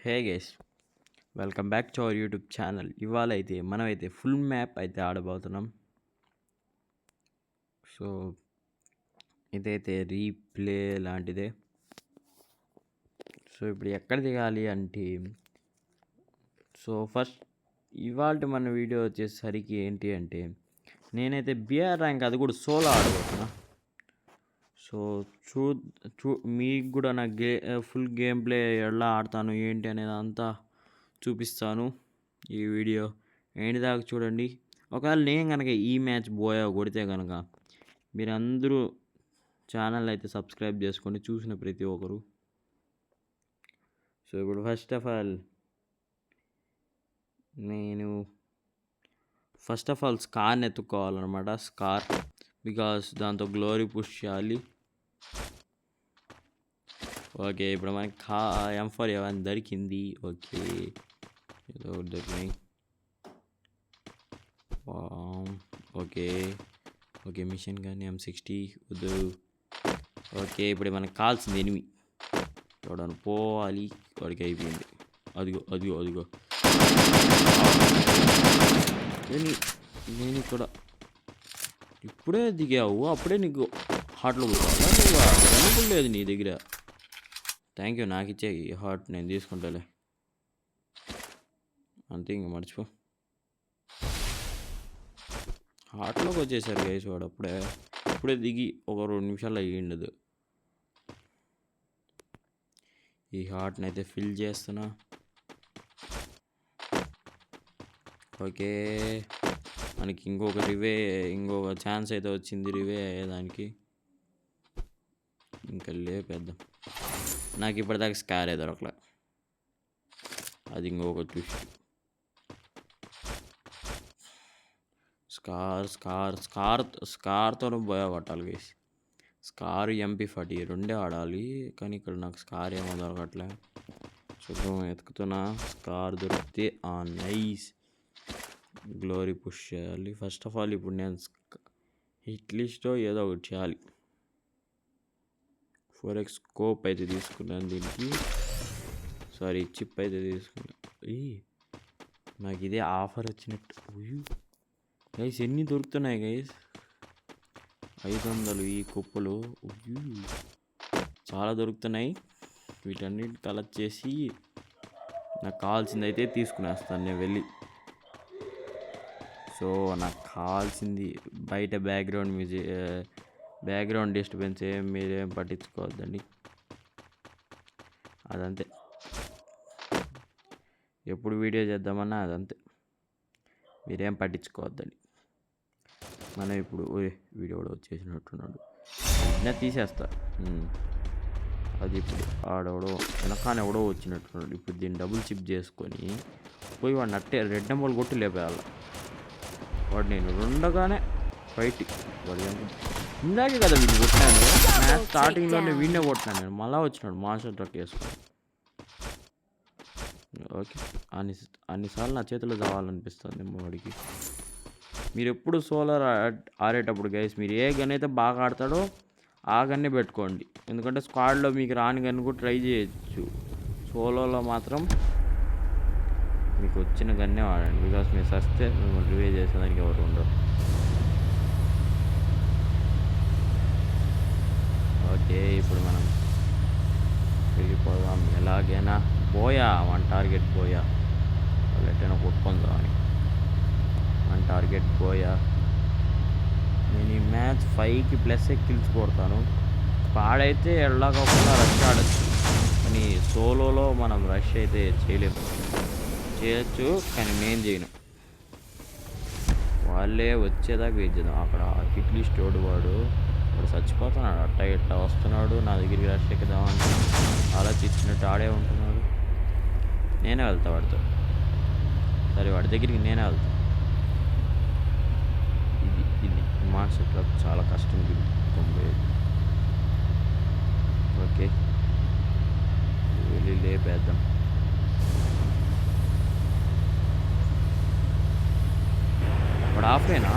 Hey guys, welcome back to our YouTube channel. ఇవాళ అయితే మనమైతే ఫుల్ మ్యాప్ అయితే ఆడబోతున్నాం. సో ఇదైతే రీప్లే లాంటిదే. సో ఇప్పుడు ఎక్కడ దిగాలి అంటే, ఫస్ట్ ఇవాళ మన వీడియో వచ్చేసరికి ఏంటి అంటే, నేనైతే బిఆర్ ర్యాంక్ అది కూడా సోలో ఆడబోతున్నా. సో చూ చూ మీకు కూడా నా ఫుల్ గేమ్ ప్లే ఎలా ఆడతాను ఏంటి అనేది అంతా చూపిస్తాను. ఈ వీడియో ఏంటి దాకా చూడండి. ఒకవేళ నేను కనుక ఈ మ్యాచ్ బోయా కొడితే కనుక మీరందరూ ఛానల్ అయితే సబ్స్క్రైబ్ చేసుకోండి, చూసిన ప్రతి ఒక్కరు. సో ఇప్పుడు ఫస్ట్ ఆఫ్ ఆల్ స్కార్ని ఎత్తుక్కోవాలన్నమాట. స్కార్ బికాస్ దాంతో గ్లోరీ పుష్ చేయాలి. ఓకే, ఇప్పుడు మనకి M4 ఏమైనా దొరికింది. ఓకే, ఏదో దొరికినాయి. ఓకే ఓకే, మిషన్ కానీ M60 వద్దు. ఓకే, ఇప్పుడు మనకు కావాల్సింది ఎనిమి చూడని పోవాలి. వాడికి అయిపోయింది. అదిగో అదిగో అదిగో నేను ఇక్కడ ఇప్పుడే దిగావు, అప్పుడే నీకు హార్ట్లో కూర్చోవాలి లేదు నీ దగ్గర. థ్యాంక్ యూ, నాకు ఇచ్చే ఈ హార్ట్ నేను తీసుకుంటాలే, అంతే ఇంక మర్చిపో. హార్ట్లోకి వచ్చేసారు గైస్ వాడు. ఇప్పుడే దిగి ఒక 2 నిమిషాలు అయ్యిండదు. ఈ హార్ట్ని అయితే ఫిల్ చేస్తున్నా. ఓకే, మనకి ఇంకొక ఛాన్స్ అయితే వచ్చింది రివే అయ్యేదానికి. ఇంకా లేపేద్దాం. నాకు ఇప్పటిదాకా స్కార్ దొరకలే, అది ఇంకొక ట్విస్ట్. స్కార్తో పోయా కొట్టాలి గైస్. స్కార్ MP40 రెండే ఆడాలి, కానీ ఇక్కడ నాకు స్కార్ ఏమో దొరకట్లే. చూద్దాం, ఎతుకుతున్నా. స్కార్ దొరికితే నైస్. గ్లోరీ పుష్ చేయాలి. ఫస్ట్ ఆఫ్ ఆల్ ఇప్పుడు నేను హిట్ లిస్టో ఏదో ఒకటి చేయాలి. 4x స్కోప్ అయితే తీసుకున్నాను దీనికి. సారీ, చిప్ అయితే తీసుకున్నాను. నాకు ఇదే ఆఫర్ వచ్చినట్టు. గైస్ ఎన్ని దొరుకుతున్నాయి గైస్, 500 ఈ కుప్పలు చాలా దొరుకుతున్నాయి. వీటన్నిటి కలెక్ట్ చేసి నాకు కావాల్సింది అయితే తీసుకునేస్తాను నేను వెళ్ళి. సో నాకు కావాల్సింది బయట బ్యాక్గ్రౌండ్ డిస్టర్బెన్స్ మీరేం పట్టించుకోవద్దండి, అదంతే. ఎప్పుడు వీడియో చేద్దామన్నా అదంతే, మీరేం పట్టించుకోవద్దండి. మనం ఇప్పుడు వీడియో కూడా వచ్చేసినట్టున్నాడు, నేను తీసేస్తా. అది ఇప్పుడు ఆడెవడో వెనకాన ఎవడో వచ్చినట్టున్నాడు. ఇప్పుడు దీన్ని డబుల్ చిప్ చేసుకొని పోయి వాడిని అట్టే రెడ్ నెంబర్ కొట్టి లేపేయాలి. వాడు నేను రెండగానే ఫైట్ వాడు ఇందాకే కదా వీడిని కొట్టినాను. మ్యాచ్ స్టార్టింగ్లోనే వీడినే కొట్టినాను నేను. మళ్ళీ వచ్చినాడు మాస్టర్ ట్రక్ వేసుకొని. ఓకే, అన్నిసార్లు నా చేతిలో చావాలనిపిస్తుంది వాడికి. మీరు ఎప్పుడు సోలార్ ఆడేటప్పుడు గైస్, మీరు ఏ గన్ అయితే బాగా ఆడతాడో ఆ గన్నే పెట్టుకోండి. ఎందుకంటే స్క్వాడ్లో మీకు రాని గన్ కూడా ట్రై చేయొచ్చు. సోలోలో మాత్రం మీకు వచ్చిన గన్నే వాడండి. బికాస్ మీరు సస్తే మిమ్మల్ని రివే చేసేదానికి ఎవరు ఉండరు. ఓకే, ఇప్పుడు మనం వెళ్ళిపోదాం ఎలాగైనా. వన్ టార్గెట్ బోయా, వాళ్ళు ఎట్టైనా కొట్టుకుందామని. వన్ టార్గెట్ బోయా. నేను ఈ మ్యాచ్ 5కి ప్లస్ కిల్స్ కొడతాను. పాడైతే ఎలాగోకుండా రష్ ఆడచ్చు, కానీ సోలోలో మనం రష్ అయితే చేయొచ్చు, కానీ నేను చేయను. వాళ్ళే వచ్చేదాకా వెయిట్ చేద్దాం. అక్కడ హిట్ లిస్ట్ వాడు చచ్చిపోతున్నాడు. అట్ట ఇట్ట వస్తున్నాడు నా దగ్గరికి రష్ ఎక్కుదామని ఆలోచించినట్టు ఆడే ఉంటున్నాడు. నేనే వెళ్తా వాడితో. సరే, వాడి దగ్గరికి నేనే వెళ్తా. ఇది మాస్టర్ ట్రక్ చాలా కష్టం పోయేది. ఓకే, వెళ్ళి లేపేద్దాం. వాడు ఆఫేనా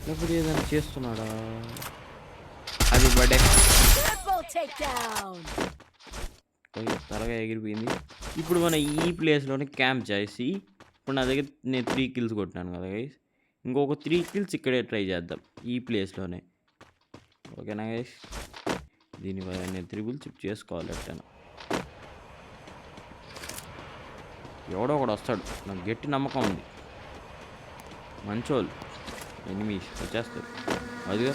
లేకపోతే ఏదైనా చేస్తున్నాడా? అది బడే త్వరగా ఎగిరిపోయింది. ఇప్పుడు మనం ఈ ప్లేస్లోనే క్యాంప్ చేసి ఇప్పుడు నా దగ్గర నేను 3 కిల్స్ కొట్టినాను కదా గైస్, ఇంకొక 3 కిల్స్ ఇక్కడే ట్రై చేద్దాం ఈ ప్లేస్లోనే. ఓకేనా గైస్, దీని నేను త్రిబుల్ చిప్ చేసుకోవాలి. ఎట్టాను ఎవడో ఒకడు వస్తాడు, నాకు గట్టి నమ్మకం ఉంది. మంచోళ్ళు ఎనిమీస్ వచ్చేస్తారు. అదిగా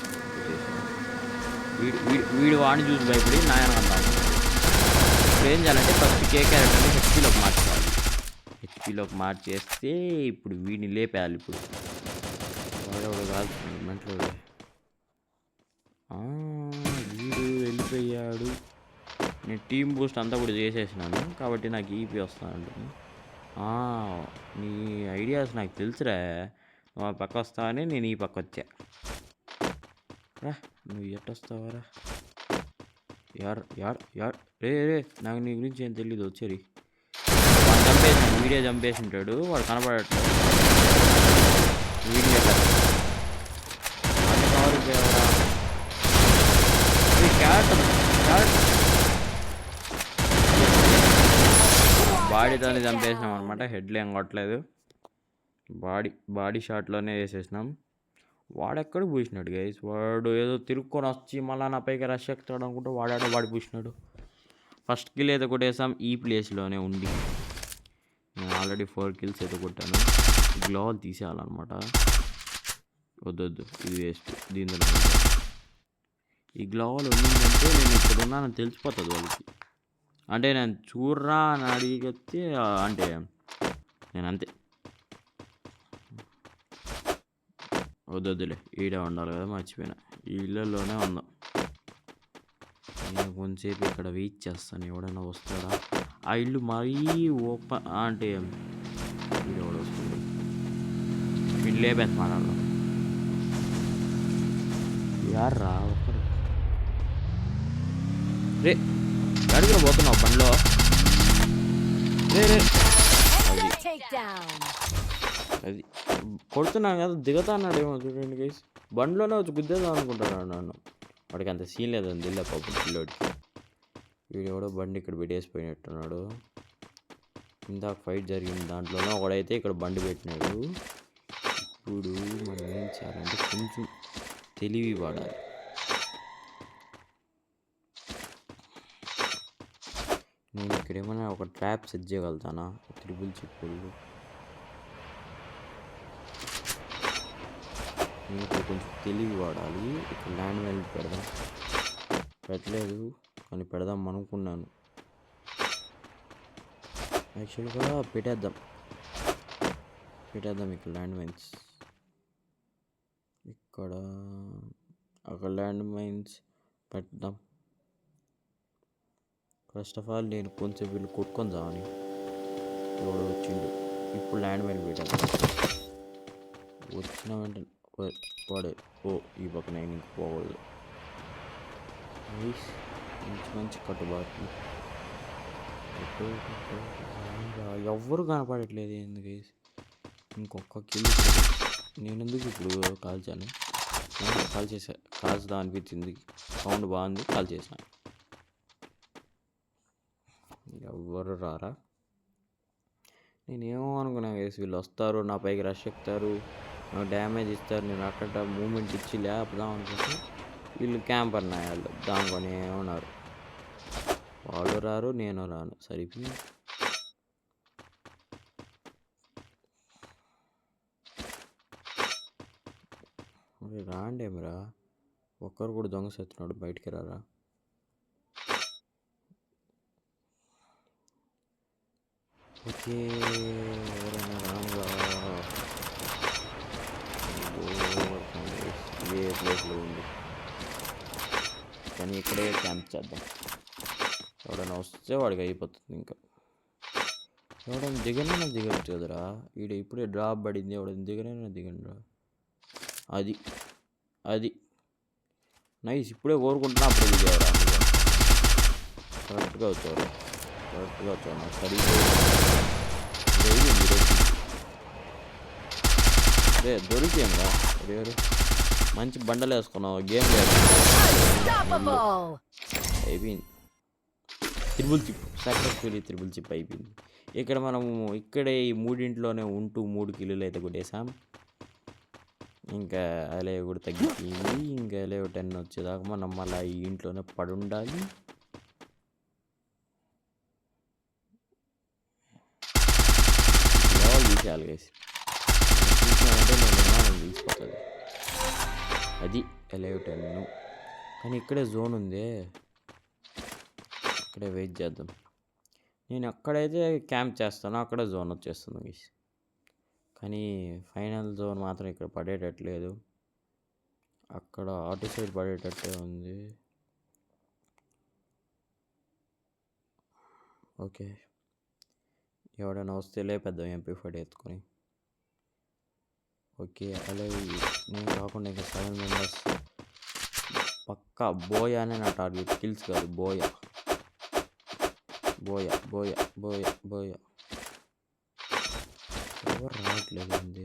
వీడు వాడిని చూసి భయపడి నాయన అన్నాడు. ఇప్పుడు ఏం చేయాలంటే ఫస్ట్ కే క్యారెక్టర్ని హెచ్పీలోకి మార్చుకోవాలి. హెచ్పీలోకి మార్చేస్తే ఇప్పుడు వీడిని లేపేయాలి. ఇప్పుడు వాడేవాడు కాదు మంట్లో వీడు వెళ్ళిపోయాడు. నేను టీమ్ బూస్ట్ అంతా కూడా చేసేసినాను కాబట్టి నాకు ఈపీ వస్తాను. నీ ఐడియాస్ నాకు తెలుసురా, నువ్వు ఆ పక్క వస్తావని నేను ఈ పక్క వచ్చా. రా నువ్వు ఎట్టొస్తావారా? యార్ రే నాకు నీ గురించి ఏం తెలీదు. వచ్చేరి వాడు చంపేసాను, వీడియో చంపేసి ఉంటాడు, వాడు కనపడట్లేదు. వీడియో బాడీతోనే చంపేసినాం అనమాట. హెడ్లు ఏం కొట్టలేదు, బాడీ షాట్లోనే వేసేసినాం. వాడెక్కడ పూసినాడు గైస్, వాడు ఏదో తిరుక్కొని వచ్చి మళ్ళీ నా పైకి రష్ ఎక్కుతాడు అనుకుంటే వాడు పూసినాడు. ఫస్ట్ కిల్ అయితే కొట్టేసాం ఈ ప్లేస్లోనే ఉండి. నేను ఆల్రెడీ 4 కిల్స్ అయితే కొట్టాను. గ్లోవల్ తీసేయాలన్నమాట. వద్దు ఇది వేస్ట్. దీనిలో ఈ గ్లోవల్ ఉండిందంటే నేను ఇక్కడ ఉన్నానని తెలిసిపోతుంది వాళ్ళకి. అంటే నేను చూర్రా అని అడిగితే అంటే నేను అంతే. వద్దులే, ఈడే ఉండాలి కదా, మర్చిపోయినా. ఈ ఇళ్ళల్లోనే ఉందాం. నేను కొంచెంసేపు ఇక్కడ వెయిట్ చేస్తాను, ఎవడైనా వస్తాడా. ఆ ఇల్లు మరీ ఓపెన్ అంటే ఎవడు వస్తుంది, వీళ్ళు లేపేసి మాట్లాడదాం. యార్రా ఒక్కడు రే అడిగిన పోతున్నావు బండిలో. రే అది కొడుతున్నాను కదా, దిగుతా అన్నాడేమో చూడండి గైస్. బండిలోనే వచ్చి గుద్దేద్దాం అనుకుంటున్నాను నన్ను. వాడికి అంత సీన్ లేదని తెలియదు పాపం పిల్లోడికి. వీడు ఎవడో బండి ఇక్కడ పెట్టేసిపోయినట్టున్నాడు. ఇందాక ఫైట్ జరిగింది దాంట్లోనే ఒకడైతే ఇక్కడ బండి పెట్టినాడు. ఇప్పుడు మనం ఏం చేయాలంటే కొంచెం తెలివి వాడాలి. నేను ఇక్కడ ఏమైనా ఒక ట్రాప్ సెట్ చేయగలుగుతానా? త్రిబుల్ చిప్పులు నేను ఇక్కడ కొంచెం తెలివి వాడాలి. ఇక్కడ ల్యాండ్ మైన్ పెడదాం, పెట్టలేదు కానీ పెడదాం అనుకున్నాను. యాక్చువల్గా పెట్టేద్దాం ఇక్కడ ల్యాండ్ మైన్స్. ఇక్కడ ఒక ల్యాండ్ మైన్స్ పెడదాం. ఫస్ట్ ఆఫ్ ఆల్ నేను కొంచెం వీళ్ళు కొట్టుకొని చావని. ఎవడో వచ్చిండు, ఇప్పుడు ల్యాండ్ మైన్ పెట్టాను. వచ్చిన వెంటనే వాడే ఈ పక్క నేను ఇంక పోకూడదు. మంచి కట్టుబాటు. ఎవ్వరు కనపడట్లేదు ఎందుకు. ఇంకొక కిల్ నేను ఎందుకు ఇప్పుడు కాల్చాను, కాల్చుదా అనిపించింది. సౌండ్ బాగుంది, కాల్ చేసాను. ఎవ్వరు రారా. నేనేమో అనుకున్నా గైస్, వీళ్ళు వస్తారు నా పైకి రష్ ఎక్కుతారు, నాకు డ్యామేజ్ ఇస్తారు, నేను అక్కడ మూమెంట్ ఇచ్చి లేపుదాం అనుకుంటే వీళ్ళు క్యాంపర్ నాయాళ్ళు దానికొని ఉన్నారు. వాళ్ళు రారు, నేను రాను, సరిపోయి. రాండేమిరా, ఒక్కరు కూడా దొంగ సత్తున్నాడు, బయటికి రారా. ఓకే ఎవరైనా రానురా. ఏ ప్లేస్లో ఉంది కానీ ఇక్కడే క్యాంప్ చేద్దాం. ఎవడైనా వస్తే వాడికి అయిపోతుంది. ఇంకా ఎవడైనా దిగనైనా దిగచ్చు కదరా. వీడు ఇప్పుడే డ్రాప్ పడింది, ఎవడైనా దిగనైనా దిగండిరా. అది నైస్. ఇప్పుడే కోరుకుంటున్నా అప్పుడే దిగేవరా. కరెక్ట్గా వచ్చారు నా స్టడీ రే దొరికేంరా. ఎవరు మంచి బండలు వేసుకున్నావు, గేమ్ లేదు అయిపోయింది. Triple chip successfully triple chip అయిపోయింది. ఇక్కడ మనము ఇక్కడే ఈ మూడింట్లోనే ఉంటూ 3 కిలోలు అయితే కొట్టేసాం. ఇంకా అలైవ్ కూడా తగ్గిపోయింది. ఇంకా అలైవ్ 10 వచ్చేదాకా మనం మళ్ళీ ఈ ఇంట్లోనే పడి ఉండాలి. తీసేయాలి గైస్. తీసినామంటే నేను తీసిపోతుంది. అది అలైవ్ 10. కానీ ఇక్కడే జోన్ ఉంది, ఇక్కడే వెయిట్ చేద్దాం. నేను ఎక్కడైతే క్యాంప్ చేస్తానో అక్కడే జోన్ వచ్చేస్తుంది గైస్. కానీ ఫైనల్ జోన్ మాత్రం ఇక్కడ పడేటట్లేదు, అక్కడ అటు సైడ్ పడేటట్టే ఉంది. ఓకే, ఎవడైనా వస్తే లేపేద్దాం MP40 ఎత్తుకొని. ఓకే, అలాగే నేను కాకుండా ఇంకా 7 మెంబర్స్ పక్కా. బోయానే నా టార్గెట్, కిల్స్ కాదు, buoy buoy buoy buoy buoy. ఎవరు రావట్లేదు అండి.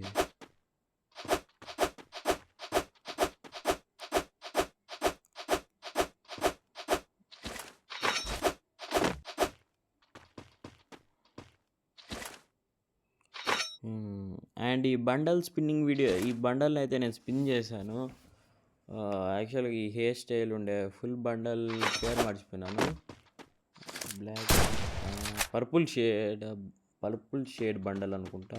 అండ్ ఈ బండల్ స్పిన్నింగ్ వీడియో, ఈ బండల్ని అయితే నేను స్పిన్ చేశాను. యాక్చువల్గా ఈ హెయిర్ స్టైల్ ఉండే ఫుల్ బండల్ పేరు మర్చిపోయినాను. బ్లాక్ పర్పుల్ షేడ్ బండల్ అనుకుంటా.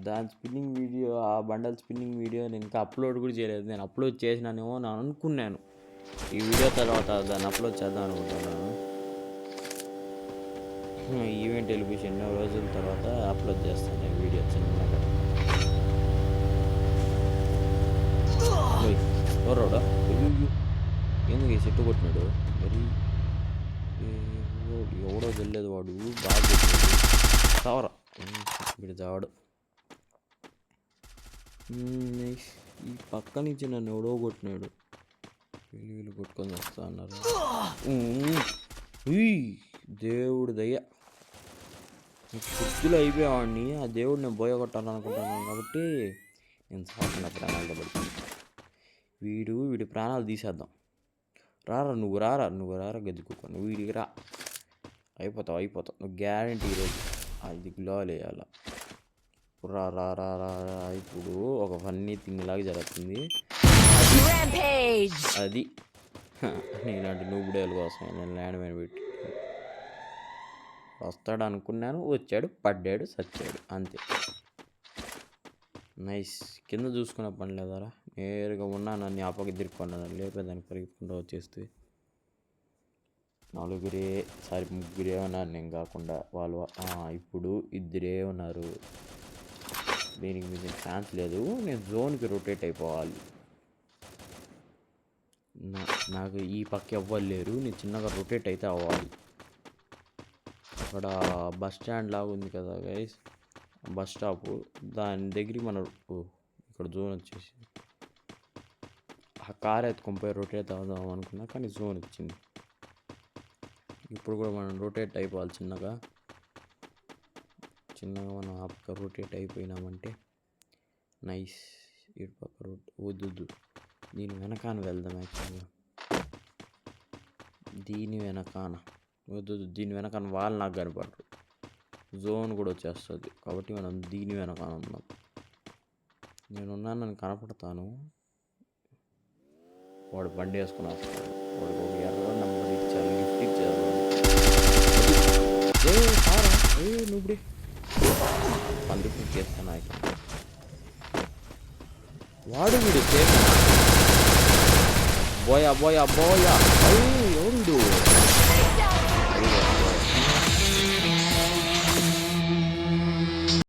దాని స్పిన్నింగ్ వీడియో, ఆ బండల్ స్పిన్నింగ్ వీడియో నేను ఇంకా అప్లోడ్ కూడా చేయలేదు. నేను అప్లోడ్ చేసినానేమో నేను అనుకున్నాను. ఈ వీడియో తర్వాత దాన్ని అప్లోడ్ చేద్దాం అనుకుంటున్నాను. ఈవెంట్ వెళ్ళిపోయి ఎన్నో రోజుల తర్వాత అప్లోడ్ చేస్తాను ఈ వీడియో చిన్నగా. ఎవరోడా ఎందుకు ఈ చెట్టు కొట్టినాడు మరి? ఎవడో వెళ్ళలేదు వాడు, బాగా కొట్టినాడు. చావరా వీడు చావడు. ఈ పక్క నుంచి నన్ను ఎవడో కొట్టినాడు. వీళ్ళు కొట్టుకొని వస్తా అన్నారు. దేవుడు దయ్య, కుర్తులు అయిపోయేవాడిని. ఆ దేవుడు నేను బోయ కొట్టాలనుకుంటున్నాను కాబట్టి నేను సాగుతున్న ప్రాణాలతో పడుతుంది. వీడి ప్రాణాలు తీసేద్దాం. నువ్వు రారా గెద్దుకోను. వీడికి రా, అయిపోతావు నువ్వు గ్యారంటీ. ఈరోజు అది గ్లోల్ వేయాల. రా. ఇప్పుడు ఒక ఫన్నీ థింగ్ లాగా జరుగుతుంది. అది నేనంటే నూబుడేల కోసం నేను ల్యాండ్ మైన్ పెట్టి వస్తాడు అనుకున్నాను. వచ్చాడు, పడ్డాడు, చచ్చాడు, అంతే. నైస్. కింద చూసుకునే పని లేదారా, నేరుగా ఉన్నాను. నన్ను ఆపకి తిరుక్కున్నాను, లేపేదానికి పరిగెత్తుకుంటూ వచ్చేస్తే. ముగ్గురే ఉన్నారు నేను కాకుండా. వాళ్ళు ఇప్పుడు 2 ఉన్నారు. దీనికి మీద ఛాన్స్ లేదు. నేను జోన్కి రొటేట్ అయిపోవాలి. నాకు ఈ పక్క ఎవ్వలేరు, నేను చిన్నగా రొటేట్ అయితే అవ్వాలి. అక్కడ బస్ స్టాండ్ లాగా ఉంది కదా గైస్, బస్ స్టాప్, దాని దగ్గరికి మనం ఇక్కడ జోన్ వచ్చేసి ఆ కార్ ఎత్తుకొని పోయి రొటేట్ అవుదాం అనుకున్నా, కానీ జోన్ వచ్చింది. ఇప్పుడు కూడా మనం రొటేట్ అయిపోవాలి చిన్నగా మనం ఆ పక్క రొటేట్ అయిపోయినామంటే నైస్. ఇటు పక్క వద్దు, దీని వెనకాన వెళ్దాం. యాక్చువల్గా దీని వెనకాన వాళ్ళు నాకు కనపడరు, జోన్ కూడా వచ్చేస్తుంది. కాబట్టి మనం దీని వెనకాల ఉన్నాం. నేనున్నాను, నన్ను కనపడతాను. వాడు బండి వేసుకుని వస్తాడు. వాడికి ఒక ఎర్ర నెంబర్ ఇచ్చాను, గిఫ్ట్ ఇచ్చారు. నువ్వుడే పండుగ చేస్తాను. వాడు వీడు బోయా